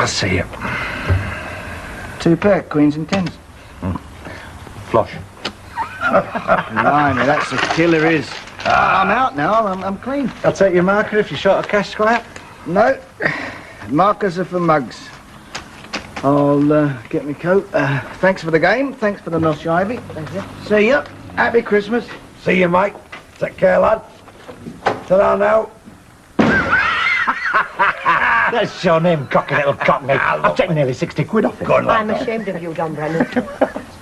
I'll see you. 2 pair, queens and tens. Flush. Blimey, that's a killer, is. I'm out now. I'm clean. I'll take your marker if you're short of cash, Squire. No. Markers are for mugs. I'll get my coat. Thanks for the game. Thanks for the nosh ivy. Thank you. See ya. Happy Christmas. See you, mate. Take care, lad. Ta-ra now. That's your name, cocky little cockney. I've taken nearly 60 quid off it. I'm ashamed of you, Don Brennan.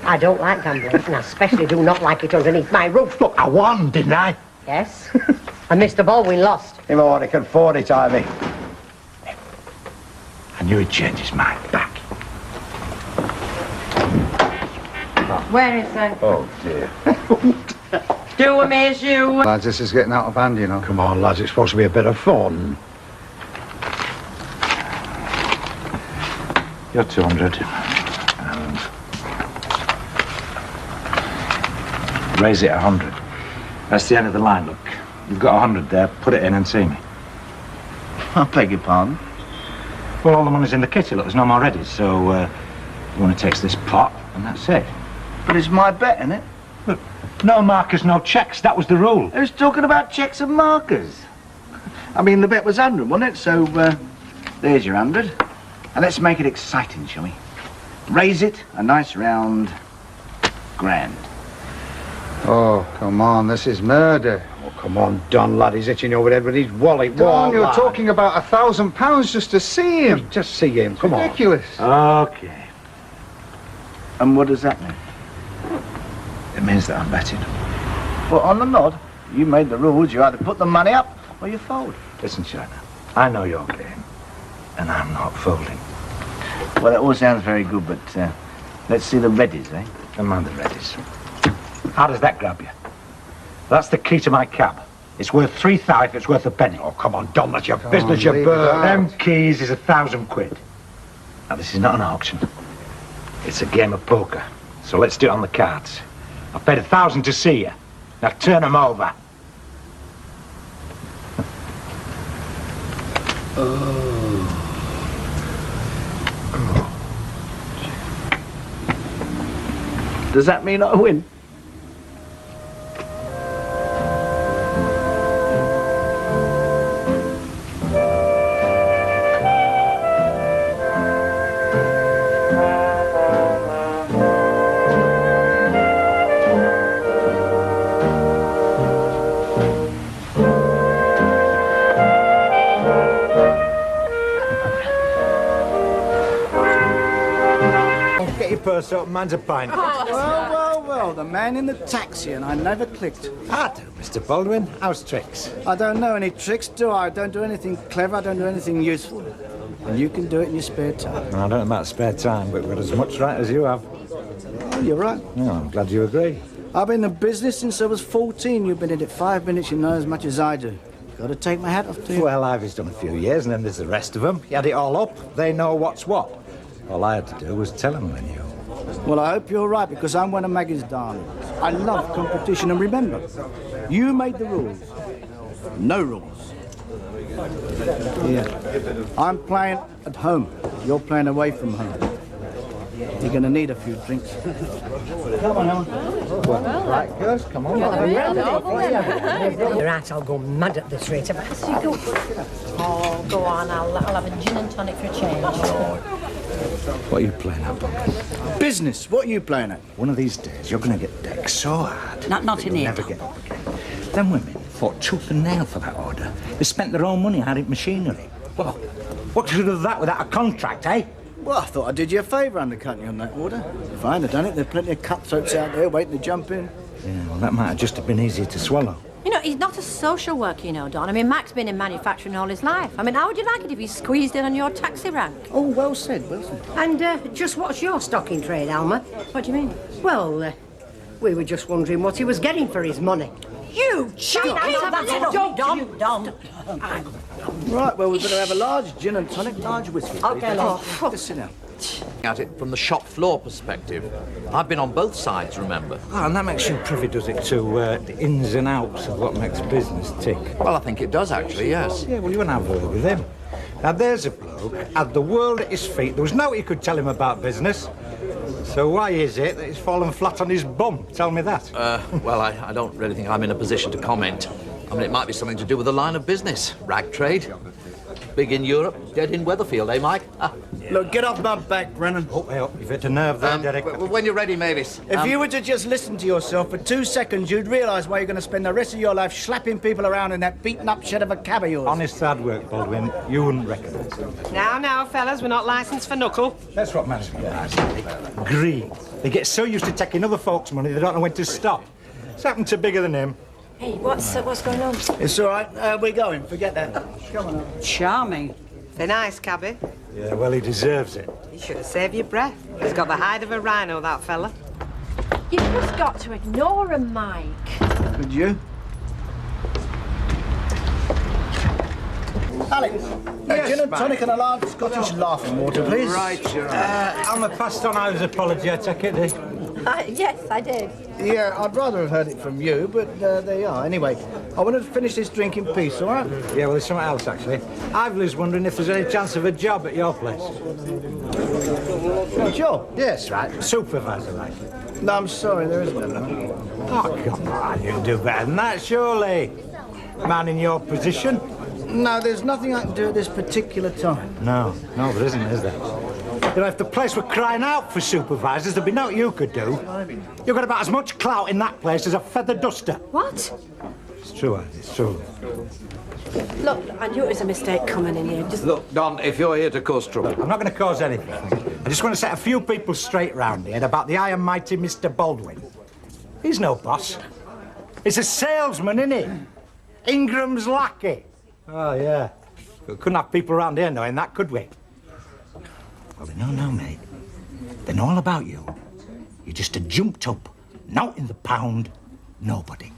I don't like gambling, and I especially do not like it underneath my roof. Look, I won, didn't I? Yes. And Mr. Baldwin lost. If I want to can afford it, Ivy. I knew he'd change his mind back. Where is he? Oh, dear. Do amaze you. Lads, this is getting out of hand, you know. Come on, lads, it's supposed to be a bit of fun. You're 200. And raise it 100. That's the end of the line, look. You've got 100 there. Put it in and see me. I beg your pardon. Well, all the money's in the kitty, look. There's no more ready, so the winner takes this pot, and that's it. But it's my bet, isn't it? Look, no markers, no checks. That was the rule. Who's talking about checks and markers? I mean, the bet was 100, wasn't it? So, there's your 100. And let's make it exciting, shall we? Raise it a nice round grand. Oh, come on, this is murder. Oh, come on, Don, lad. He's itching over there with his wallet. Don, you're talking about £1,000 just to see him. Just see him, come on. Ridiculous. Okay. And what does that mean? It means that I'm betting. Well, on the nod, you made the rules. You either put the money up or you fold. Listen, China, I know your game, and I'm not folding. Well, that all sounds very good, but let's see the readies, eh? Don't mind the readies. How does that grab you? That's the key to my cab. It's worth 3,000 if it's worth a penny. Oh, come on, Don, that's your business, you bird. Them keys is 1,000 quid. Now, this is not an auction. It's a game of poker. So let's do it on the cards. I've paid 1,000 to see you. Now turn them over. Does that mean I win? Purse up, man's a pint. Well, the man in the taxi, and I never clicked. I do, Mr. Baldwin. How's tricks? I don't know any tricks, do I? I don't do anything clever, I don't do anything useful. And you can do it in your spare time. I don't know about spare time, but we've got as much right as you have. Oh, you're right. Yeah, I'm glad you agree. I've been in the business since I was 14. You've been in it 5 minutes, you know as much as I do. Got to take my hat off to you. Well, Ivy's done a few years, and then there's the rest of them. You had it all up. They know what's what. All I had to do was tell them when you... Well, I hope you're right, because I'm one of Maggie's darlings. I love competition, and remember, you made the rules. No rules. Yeah. I'm playing at home. You're playing away from home. You're going to need a few drinks. Come on, Ellen. Well, right, girls, come on. You're right, I'll go mad at this rate. Oh, go on, I'll have a gin and tonic for a change. What are you playing at, Bob? Business. What are you playing at? One of these days, you're going to get decked so hard. Not in you'll here. never get up again. Them women fought tooth and nail for that order. They spent their own money hiring machinery. Well, what could you do with that without a contract, eh? Well, I thought I did you a favour undercutting you on that order. If I'd have done it, there are plenty of cutthroats out there waiting to jump in. Yeah, well, that might have just have been easier to swallow. You know, he's not a social worker, you know, Don. I mean, Mac's been in manufacturing all his life. I mean, how would you like it if he squeezed in on your taxi rank? Oh, well said, well said. And just what's your stock in trade, Alma? What do you mean? Well, we were just wondering what he was getting for his money. You cheeky! Don. Right, well, we better have a large gin and tonic, large whiskey. Okay, love. Just sit down. At it from the shop floor perspective. I've been on both sides, remember? Oh, and that makes you privy, does it, to the ins and outs of what makes business tick? Well, I think it does, actually, yes. Yeah, well, you want to have a word with him. Now there's a bloke, had the world at his feet. There was no way you could tell him about business. So why is it that he's fallen flat on his bum? Tell me that. Well, I don't really think I'm in a position to comment. I mean, it might be something to do with the line of business. Rag trade. Big in Europe, dead in Weatherfield, eh, Mike? Ah. Look, get off my back, Brennan. Oh, hey, you've hit a nerve there, Derek. When you're ready, Mavis. If you were to just listen to yourself for 2 seconds, you'd realise why you're going to spend the rest of your life slapping people around in that beaten-up shed of a cab of yours. Honest hard work, Baldwin. You wouldn't recognise it. Now, fellas, we're not licensed for knuckle. That's what management has. Greed. They get so used to taking other folks' money, they don't know when to stop. It's happened to bigger than him. Hey, what's going on? It's all right. We're going. Forget that. Come on. Charming. They're nice, cabby. Yeah, well, he deserves it. You should have saved your breath. He's got the hide of a rhino, that fella. You've just got to ignore him, Mike. Could you? Alex, gin and tonic and a large Scottish laughing water, please. Right, you're right. Alma passed on Ives' apology, I take it, eh? Yes, I did. Yeah, I'd rather have heard it from you, but there you are. Anyway, I wanted to finish this drink in peace, all right? Yeah, well, there's something else, actually. Ively's wondering if there's any chance of a job at your place. What job? Yes, right. Supervisor, like. No, I'm sorry, there isn't any. Oh, come on, you can do better than that, surely. Man in your position. No, there's nothing I can do at this particular time. No, there isn't, is there? You know, if the place were crying out for supervisors, there'd be nothing you could do. You've got about as much clout in that place as a feather duster. What? It's true, Andy, it's true. Look, I knew it was a mistake coming in here. Just... Look, Don, if you're here to cause trouble... I'm not going to cause anything. I just want to set a few people straight round here about the high and mighty Mr. Baldwin. He's no boss. He's a salesman, isn't he? Ingram's lackey. Oh, yeah. We couldn't have people around here knowing that, could we? Well, they know now, mate. They know all about you. You're just a jumped up, not in the pound, nobody.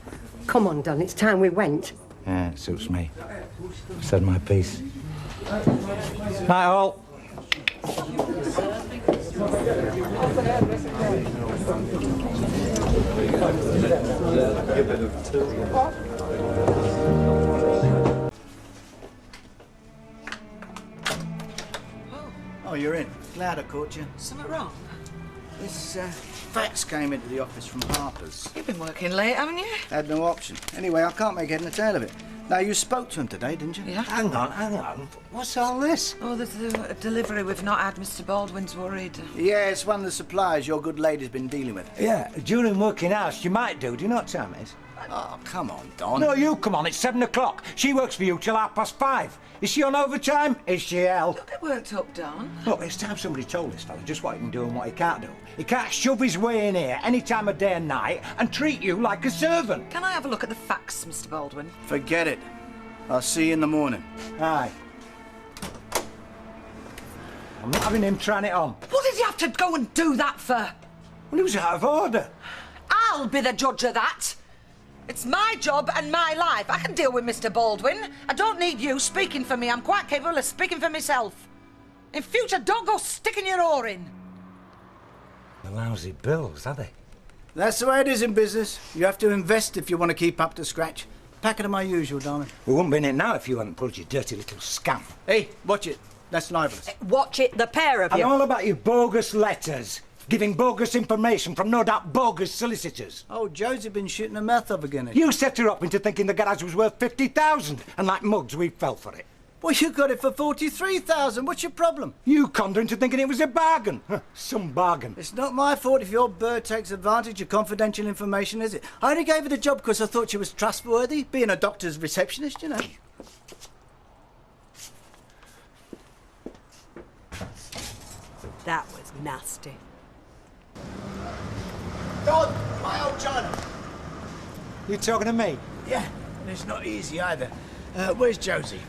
Come on, Don, it's time we went. Yeah, it suits me. I've said my piece. Night, all. Oh, you're in. Glad I caught you. Something wrong? This fax came into the office from Harper's. You've been working late, haven't you? Had no option. Anyway, I can't make head and tail of it. Now, you spoke to him today, didn't you? Yeah. Hang on. What's all this? Oh, there's a delivery we've not had. Mr. Baldwin's worried. Yeah, it's one of the suppliers your good lady's been dealing with. Yeah, during working hours, you might do. Do you know what time it is? Oh, come on, Don. No, you come on. It's 7 o'clock. She works for you till 5:30. Is she on overtime? Is she hell? Look, it worked up, Don. Look, it's time somebody told this fella just what he can do and what he can't do. He can't shove his way in here any time of day and night and treat you like a servant. Can I have a look at the facts, Mr. Baldwin? Forget it. I'll see you in the morning. Aye. I'm not having him trying it on. What did he have to go and do that for? Well, he was out of order. I'll be the judge of that. It's my job and my life. I can deal with Mr. Baldwin. I don't need you speaking for me. I'm quite capable of speaking for myself. In future, don't go sticking your oar in. The lousy bills, are they? That's the way it is in business. You have to invest if you want to keep up to scratch. Packet of my usual, darling. We wouldn't be in it now if you hadn't pulled your dirty little scam. Hey, watch it. That's libelous. Watch it, the pair of I'm you. all about your bogus letters. Giving bogus information from no doubt bogus solicitors. Oh, Josie been shooting her mouth up again. You set her up into thinking the garage was worth 50,000, and like mugs, we fell for it. Well, you got it for 43,000. What's your problem? You conned her into thinking it was a bargain. Some bargain. It's not my fault if your bird takes advantage of confidential information, is it? I only gave her the job because I thought she was trustworthy, being a doctor's receptionist, you know. That was nasty. Don, my old China. You talking to me? Yeah, and it's not easy either. Where's Josie?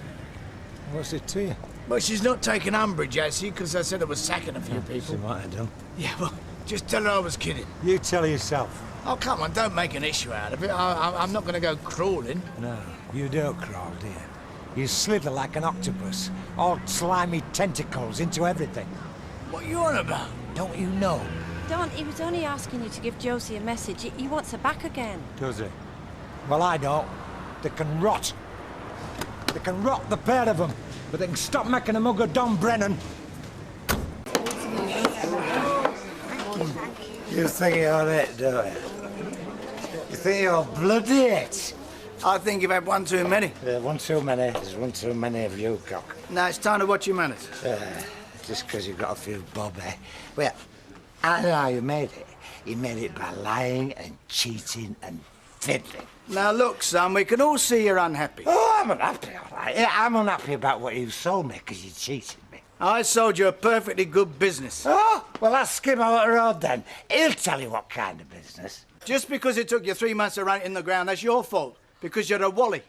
What's it to you? Well, she's not taking umbrage, has she? Because I said I was sacking a few She people. might have done. Yeah, well, just tell her I was kidding. You tell yourself. Oh, come on, don't make an issue out of it. I'm not going to go crawling. No, you don't crawl, do you? You slither like an octopus, all slimy tentacles into everything. What are you on about? Don't you know? Don, he was only asking you to give Josie a message. He wants her back again. Does he? Well, I don't. They can rot. They can rot, the pair of them. but they can stop making a mug of Don Brennan. You think you're it, don't you? You think you're bloody it? I think you've had one too many. Yeah, one too many. There's one too many of you, cock. Now it's time to watch your manners. Just because you've got a few bob, eh? Well, I know how you made it. You made it by lying and cheating and fiddling. Now look, son, we can all see you're unhappy. Oh, I'm unhappy, all right. Yeah, I'm unhappy about what you sold me because you cheated me. I sold you a perfectly good business. Oh, well, ask him out the road then. He'll tell you what kind of business. Just because it took you 3 months to run it in the ground, that's your fault. Because you're a wally.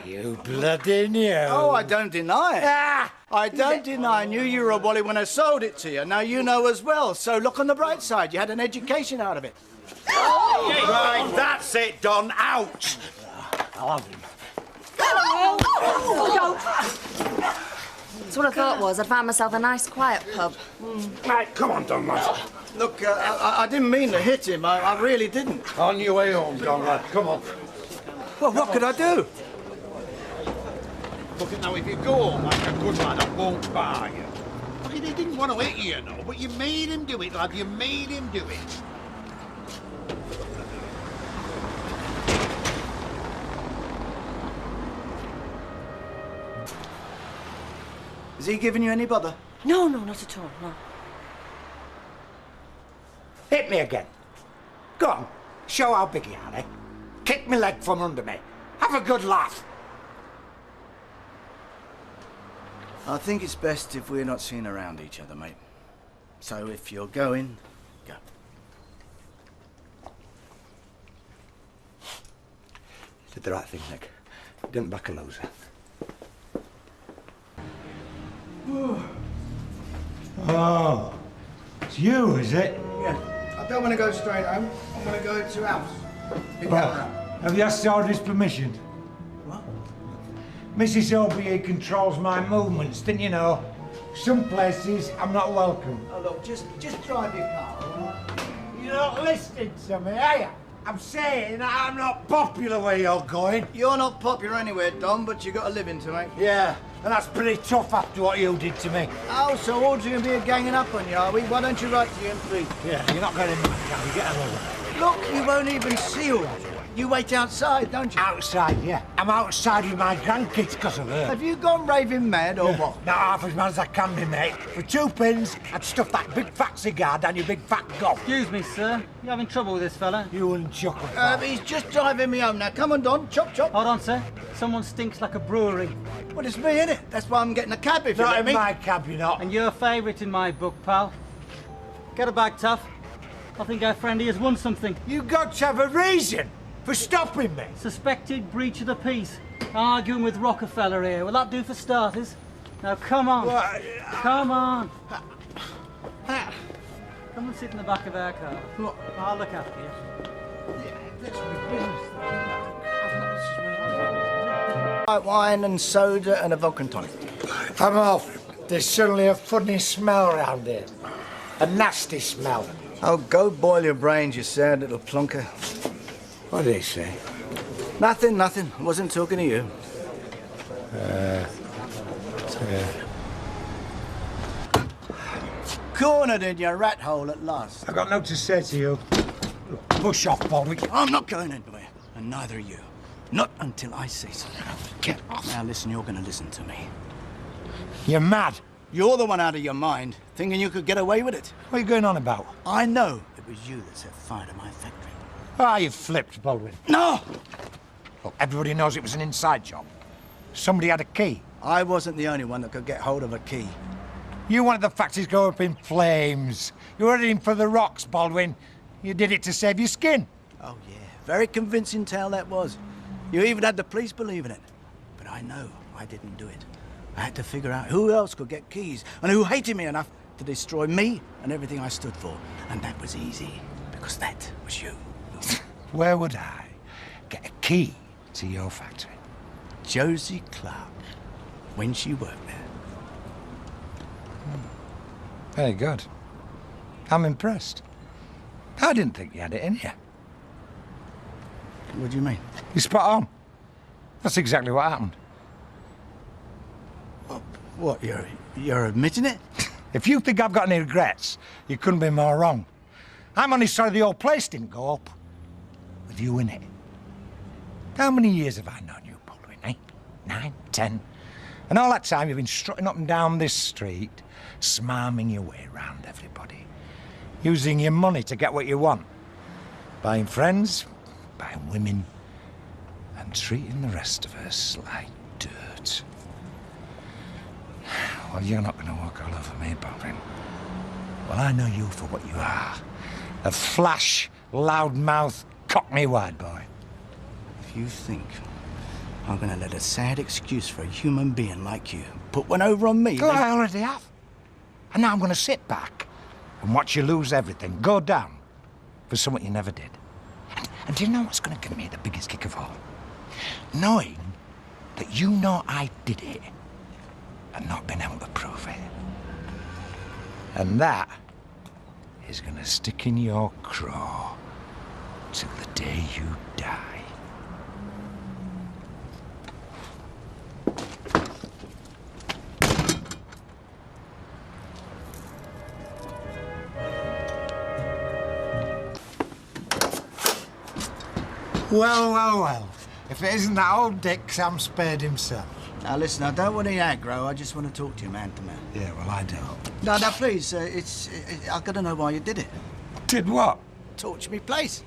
You bloody knew. Oh, I don't deny it. I don't deny I knew you were a wally when I sold it to you. Now you know as well. So look on the bright side. You had an education out of it. Right, that's it, Don. Out. I'll have him. So what I thought was I'd find myself a nice, quiet pub. Right, come on, Don, lad. Look, I didn't mean to hit him. I really didn't. On your way home, Don, lad. Come on. Well, what could I do? Look at now, if you go home like a good lad, I won't bar you. Look, he didn't want to hit you, know, but you made him do it, lad. You made him do it. Is he giving you any bother? No, no, not at all, no. Hit me again. Go on. Show how big you are, eh? Kick me leg from under me. Have a good laugh. I think it's best if we're not seen around each other, mate. So if you're going, go. Did the right thing, Nick. Didn't back a loser. Oh, it's you, is it? Yeah. I don't want to go straight home. I want to go to house. Pick Well, that up. have you asked Audrey's permission? What? Mrs. O'Brien controls my movements, didn't you know? Some places I'm not welcome. Oh, look, just drive your car, all right? You're not listening to me, are you? I'm saying that I'm not popular where you're going. You're not popular anywhere, Don, but you got a living to make. Yeah, and that's pretty tough after what you did to me. Oh, so Audrey and me are ganging up on you, are we? Why don't you write to the MP? Yeah, you're not going to you get another. Look, you won't even see Audrey. You wait outside, don't you? Outside, yeah. I'm outside with my grandkids because of her. Have you gone raving mad or what? Not half as mad as I can be, mate. For 2 pins, I'd stuff that big fat cigar down your big fat gob. Excuse me, sir. You having trouble with this fella? You wouldn't chuckle. He's just driving me home now. Come on, Don. Chop, chop. Hold on, sir. Someone stinks like a brewery. Well, it's me, innit? That's why I'm getting a cab if you Not let in me. my cab, you're not. And you're a favourite in my book, pal. Get a bag, tough. I think our friendly has won something. You got to have a reason for stopping me. Suspected breach of the peace. Arguing with Rockefeller here. Will that do for starters? Now, come on. Come on. Come and sit in the back of our car. Look. I'll look after you. White wine and soda and a vodka and tonic. I'm off. There's suddenly a funny smell around here. A nasty smell. Oh, go boil your brains, you sad little plonker. What did he say? Nothing, nothing. I wasn't talking to you. Cornered in your rat hole at last. I got no to say to you. Push off, Baldwin. I'm not going anywhere, and neither are you. Not until I say so. Get off. Now listen, you're going to listen to me. You're mad. You're the one out of your mind, thinking you could get away with it. What are you going on about? I know it was you that set fire to my factory. Ah, you flipped, Baldwin. No! Look, everybody knows it was an inside job. Somebody had a key. I wasn't the only one that could get hold of a key. You wanted the factories to go up in flames. You were heading for the rocks, Baldwin. You did it to save your skin. Oh, yeah. Very convincing tale that was. You even had the police believing it. But I know I didn't do it. I had to figure out who else could get keys and who hated me enough to destroy me and everything I stood for. And that was easy, because that was you. Where would I get a key to your factory? Josie Clark, when she worked there. Very good. I'm impressed. I didn't think you had it in you. What do you mean? You're spot on. That's exactly what happened. What, you're admitting it? If you think I've got any regrets, you couldn't be more wrong. I'm only sorry the old place didn't go up. With you in it. How many years have I known you, Baldwin, eh? 9, 10? And all that time you've been strutting up and down this street, smarming your way around everybody. Using your money to get what you want. Buying friends, buying women, and treating the rest of us like dirt. Well, you're not going to walk all over me, Baldwin. Well, I know you for what you are. A flash, loud-mouthed, cockney-wide boy. If you think I'm going to let a sad excuse for a human being like you put one over on me... Well, I already have. And now I'm going to sit back and watch you lose everything, go down, for something you never did. And do you know what's going to give me the biggest kick of all? Knowing that you know I did it and not being able to prove it. And that is going to stick in your craw till the day you die. Well, well, well. If it isn't that old dick Sam Spade himself. Now, listen, I don't want any aggro. I just want to talk to you man to man. Yeah, well, I don't. No, please. I've got to know why you did it. Did what? Torch me place.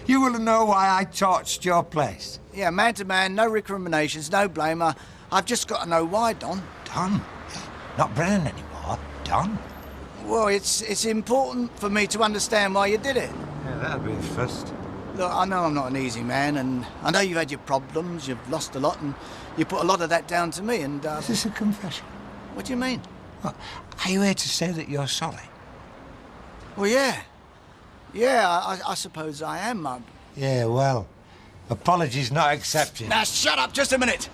You want to know why I torched your place? Yeah, man to man, no recriminations, no blame. I've just got to know why, Don. Don? Not Brennan anymore. Don? Well, it's important for me to understand why you did it. Yeah, that'd be the first. Look, I know I'm not an easy man, and I know you've had your problems, you've lost a lot, and you put a lot of that down to me, and... Is this a confession? What do you mean? Well, are you here to say that you're sorry? Well, yeah. Yeah, I suppose I am. Yeah, well, apologies not accepted. Now, shut up just a minute.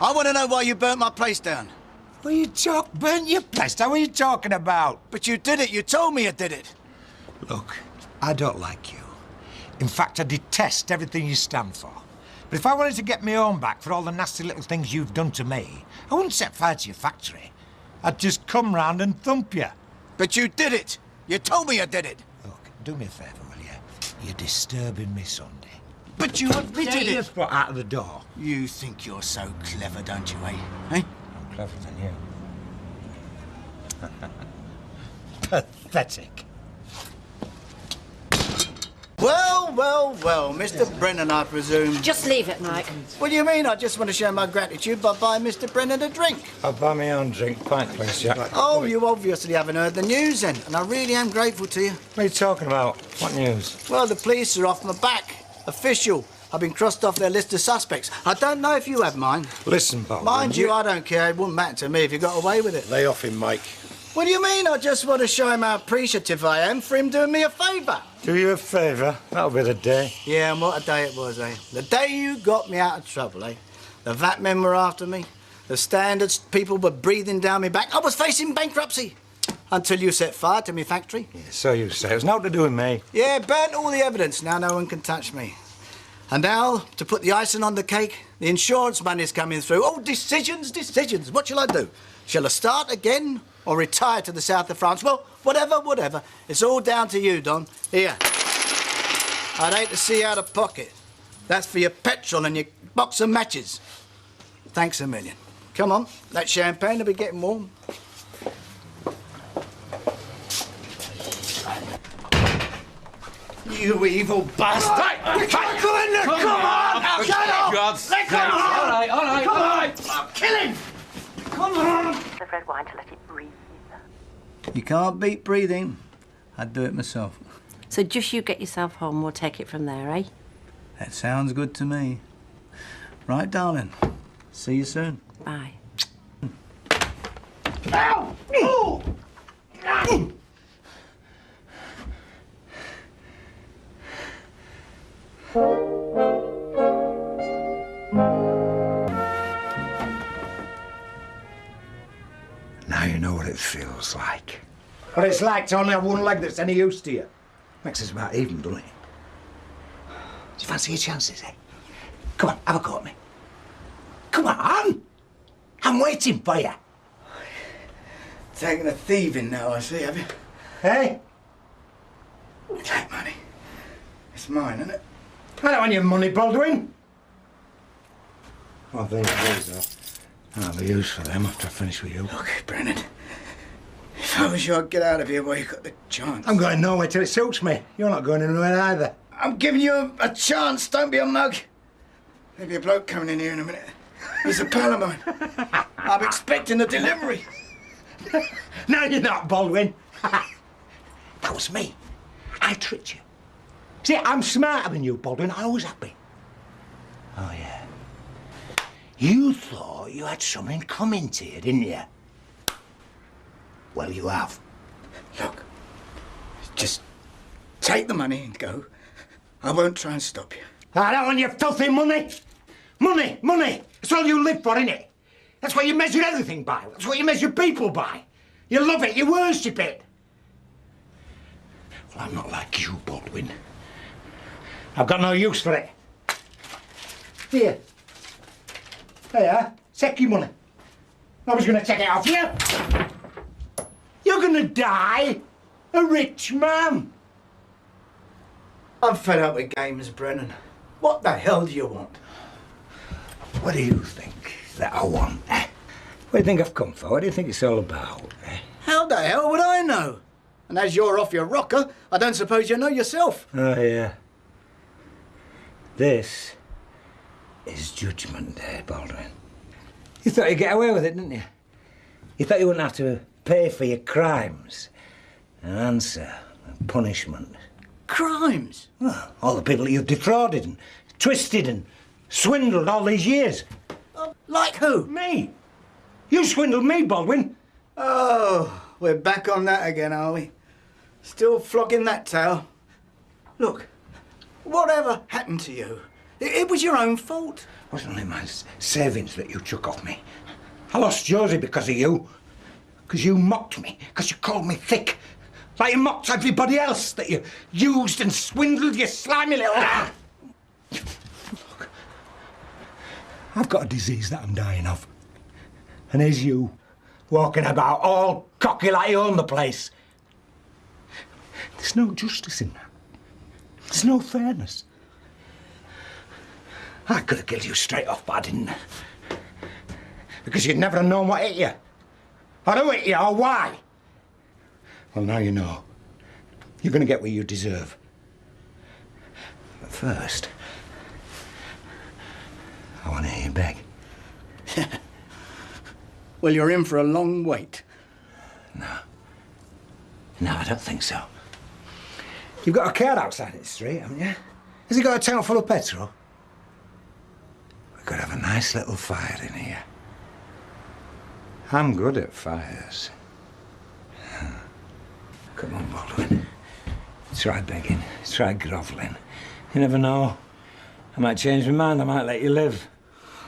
I want to know why you burnt my place down. What are you burnt your place down? What are you talking about? But you did it. You told me you did it. Look, I don't like you. In fact, I detest everything you stand for. But if I wanted to get my own back for all the nasty little things you've done to me, I wouldn't set fire to your factory. I'd just come round and thump you. But you did it. You told me you did it. Look, do me a favour, will you? You're disturbing me Sunday. But you admitted Get your it. foot out of the door. You think you're so clever, don't you, eh? Eh? I'm cleverer than you. Pathetic. Well, Mr. Brennan, I presume. Just leave it, Mike. What do you mean? I just want to show my gratitude by buying Mr. Brennan a drink. I'll buy my own drink. Pint, please, Jack. Oh, you obviously haven't heard the news then, and I really am grateful to you. What are you talking about? What news? Well, the police are off my back. Official. I've been crossed off their list of suspects. I don't know if you have mine. Listen, Baldwin. Mind you, I don't care. It wouldn't matter to me if you got away with it. Lay off him, Mike. What do you mean? I just want to show him how appreciative I am for him doing me a favour. Do you a favour? That'll be the day. Yeah, and what a day it was, eh? The day you got me out of trouble, eh? The VAT men were after me. The standards people were breathing down my back. I was facing bankruptcy. Until you set fire to me factory. Yeah, so you say. It was nothing to do with me. Yeah, burnt all the evidence. Now no one can touch me. And now, to put the icing on the cake, the insurance money's coming through. Oh, decisions. What shall I do? Shall I start again or retire to the south of France? Well, whatever. It's all down to you, Don. Here. I'd hate to see you out of pocket. That's for your petrol and your box of matches. Thanks a million. Come on, that champagne will be getting warm. You evil bastard! Come on! Get off! Let go! All right. Kill him! Come on! The red wine to let it breathe. You can't beat breathing. I'd do it myself. So just you get yourself home, we'll take it from there, eh? That sounds good to me. Right, darling. See you soon. Bye. Ow! Ooh! Ow! Now you know what it feels like. What it's like to only have one leg that's any use to you. Makes us about even, doesn't it? Do you fancy your chances, eh? Come on, have a go at me. Come on! I'm waiting for you. Taking a thieving now, I see, have you? Hey? Take money. It's mine, isn't it? I don't want your money, Baldwin. I think these are. I'll have a use for them after I finish with you. Look, Brennan. If I was you, I'd get out of here while you got the chance. I'm going nowhere till it suits me. You're not going anywhere either. I'm giving you a chance. Don't be a mug. There'll be a bloke coming in here in a minute. He's a pal of mine. I'm expecting a delivery. No, you're not, Baldwin. That was me. I tricked you. See, I'm smarter than you, Baldwin. I always have been. Oh, yeah. You thought you had something coming to you, didn't you? Well, you have. Look, just take the money and go. I won't try and stop you. I don't want your filthy money. Money, money. That's all you live for, innit? That's what you measure everything by. That's what you measure people by. You love it, you worship it. Well, I'm not like you, Baldwin. I've got no use for it. Here. There you are. Take your money. Nobody's going to take it off you. You're going to die a rich man. I'm fed up with games, Brennan. What the hell do you want? What do you think that I want? What do you think I've come for? What do you think it's all about? How the hell would I know? And as you're off your rocker, I don't suppose you know yourself. Oh, yeah. This is Judgment Day, Baldwin. You thought you'd get away with it, didn't you? You thought you wouldn't have to pay for your crimes. An answer, a punishment. Crimes? Well, all the people that you've defrauded and twisted and swindled all these years. Like who? Me. You swindled me, Baldwin. Oh, we're back on that again, are we? Still flogging that tale. Look, whatever happened to you? It was your own fault. It wasn't only my savings that you took off me. I lost Josie because of you. Because you mocked me. Because you called me thick. Like you mocked everybody else that you used and swindled, you slimy little... Look, I've got a disease that I'm dying of. And here's you, walking about all cocky like you own the place. There's no justice in that. There's no fairness. I could have killed you straight off, but I didn't. Because you'd never have known what hit you. Or who hit you, or why. Well, now you know. You're going to get what you deserve. But first, I want to hear you beg. Well, you're in for a long wait. No, I don't think so. You've got a car outside the street, haven't you? Has it got a tank full of petrol? We could have a nice little fire in here. I'm good at fires. Come on, Baldwin. Try begging. Try grovelling. You never know. I might change my mind. I might let you live.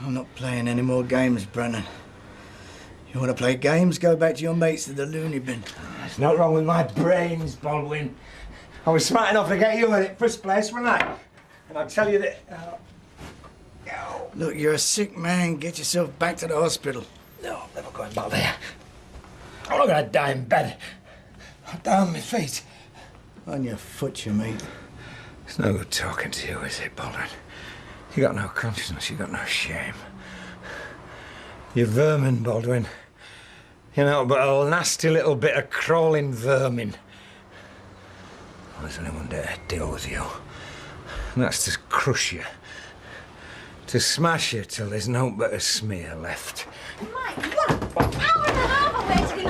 I'm not playing any more games, Brennan. You want to play games? Go back to your mates at the loony bin. There's nothing wrong with my brains, Baldwin. I was smart enough to get you in it first place, wasn't I? And I'll tell you that... Look, you're a sick man. Get yourself back to the hospital. No, I'm never going back there. I'm not going to die in bed. I'll die on my feet. On your foot, you mean? It's no good talking to you, is it, Baldwin? You got no conscience, you got no shame. You're vermin, Baldwin. You know, but a nasty little bit of crawling vermin. Well, there's only one day to deal with you. And that's to crush you. To smash you till there's no but a smear left. Mike, what? Hour and a half of waiting.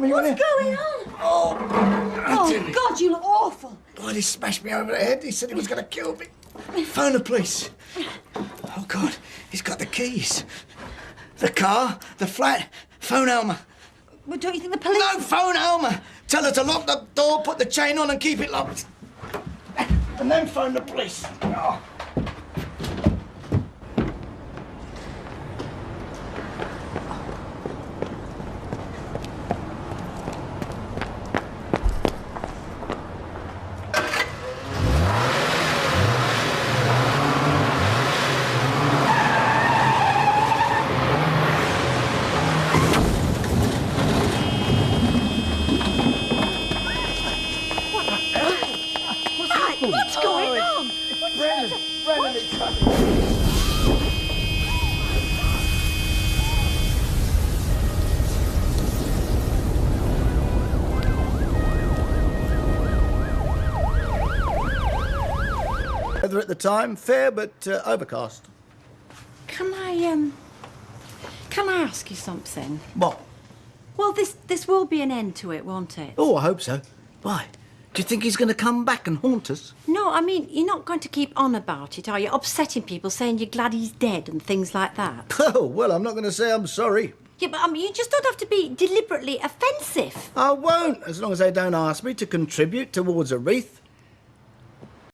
What's going on? Oh, God, you look awful. Oh, he smashed me over the head. He said he was going to kill me. Phone the police. Oh, God, he's got the keys. The car, the flat. Phone Elmer. Well, don't you think the police... No, phone Elmer. Tell her to lock the door, put the chain on and keep it locked. And then phone the police. Oh. Weather at the time, fair but overcast. Can I ask you something? What? Well, this will be an end to it, won't it? Oh, I hope so. Why? Do you think he's going to come back and haunt us? No, I mean, you're not going to keep on about it, are you? Upsetting people, saying you're glad he's dead and things like that. Oh, well, I'm not going to say I'm sorry. Yeah, but I mean, you just don't have to be deliberately offensive. I won't, as long as they don't ask me to contribute towards a wreath.